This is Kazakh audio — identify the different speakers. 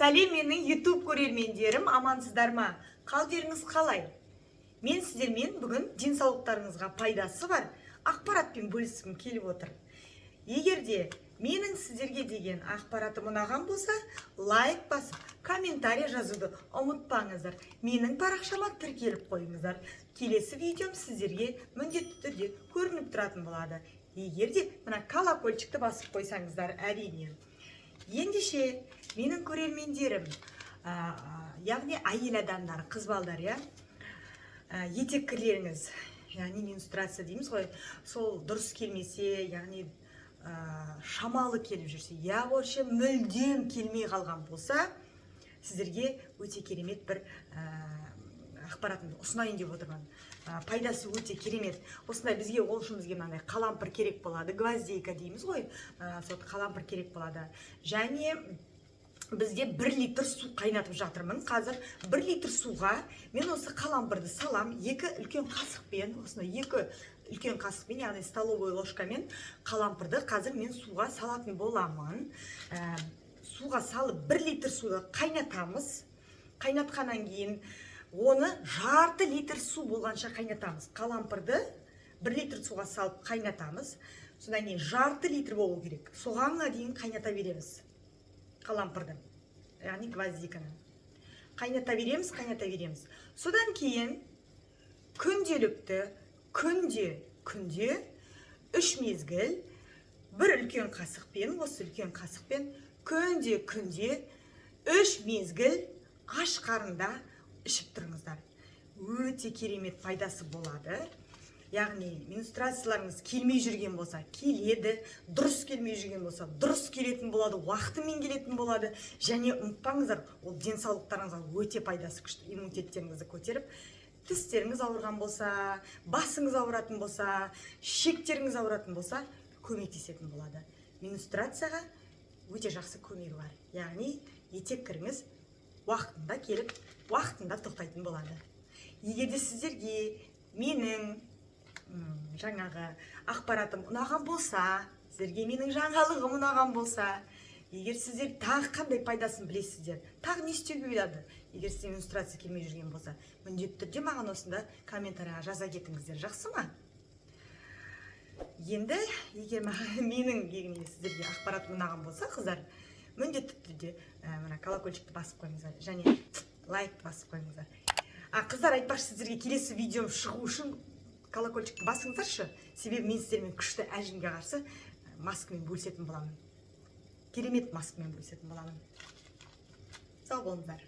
Speaker 1: Сәлем менің YouTube көрермендерім, амансыздар ма? Қалдеріңіз қалай? Мен сіздермен бүгін денсаулықтарыңызға пайдасы бар ақпаратпен бөліскім келіп отыр. Егер де менің сіздерге деген ақпаратым ұнаған болса, лайк басып, комментарий жазуды ұмытпаңыздар. Менің парақшама тіркеліп қойыңыздар. Келесі видеом сіздерге міндетті түрде көрініп тұратын болады. Егер де мына колокольчикті басып қойсаңыздар, әрине. Ендеше менің көрермендерім, яғни әйел адамдар, қыз балдар, етеккілеріңіз, яғни менструация дейміз ғой, сол дұрыс келмесе, яғни шамалы келіп жүрсе, вообще мүлдем келмей қалған болса, сіздерге өте керемет бір ақпаратымды ұсынайын деп отырмын. Пайдасы өте керемет. Осындай бізге ол үшін бізге мынандай қалампыр керек болады, гвоздейка дейміз ғой, сол қалампыр керек болады. Және бізде 1 литр су қайнатып жатырмын. Қазір 1 литр суға мен осы қалампырды салам, 2 үлкен қасықпен, осындай 2 үлкен қасықпен, яғни столовой ложкамен қалампырды қазір мен суға салатын боламын. Суға салып 1 литр суды қайнатамыз. Қайнатқаннан кейін оны жарты литр су болғанша қайнатамыз. Қалампырды 1 литр суға салып қайнатамыз. Содан кейін жарты литр болу керек. Соғанға дейін қайната береміз. Қалампырды, яғни гвоздиканы. Қайната береміз. Содан кейін күнделікті, күнде 3 мезгіл, 1 үлкен қасықпен, осы үлкен қасықпен, күнде 3 мезгіл аш қарында ішіп тұрыңыздар. Өте керемет пайдасы болады. Яғни менструацияларыңыз келмей жүрген болса, келеді, дұрыс келмей жүрген болса, дұрыс келетін болады, уақытымен келетін болады. Және ұмытпаңыздар, ол денсаулықтарыңызға өте пайдасы күшті. Иммунитеттеріңізді көтеріп, тістеріңіз ауырған болса, басыңыз ауыратын болса, шектеріңіз ауыратын болса, көмектесетін болады. Менструацияға өте жақсы көмегі бар. Яғни етеккіріңіз уақытында келіп, уақытында тоқтайтын болады. Егер де сіздерге менің жаңағы ақпаратым ұнаған болса, сіздерге менің жаңалығым ұнаған болса, егер сіздер тағы қандай пайдасын білесіздер, тағы не істеуге болады, егер сізде менструация келмей жүрген болса, міндетті түрде маған осында комментарийға жаза кетіңіздер, жақсы ма? Енді егер менің сіздерге ақпаратым ұнаған болса, қыздар, міндетті түрде колокольчикті басып қойыңыздар, және лайк басып қойыңыздар. Қыздар, айтпақшы, сіздерге келесі видеом шығу үшін колокольчикті басыңыздаршы, себебі мен сіздермен күшті әжімге қарсы маскамен бөлісетін боламын. Керемет маскамен бөлісетін боламын. Сау болыңыздар.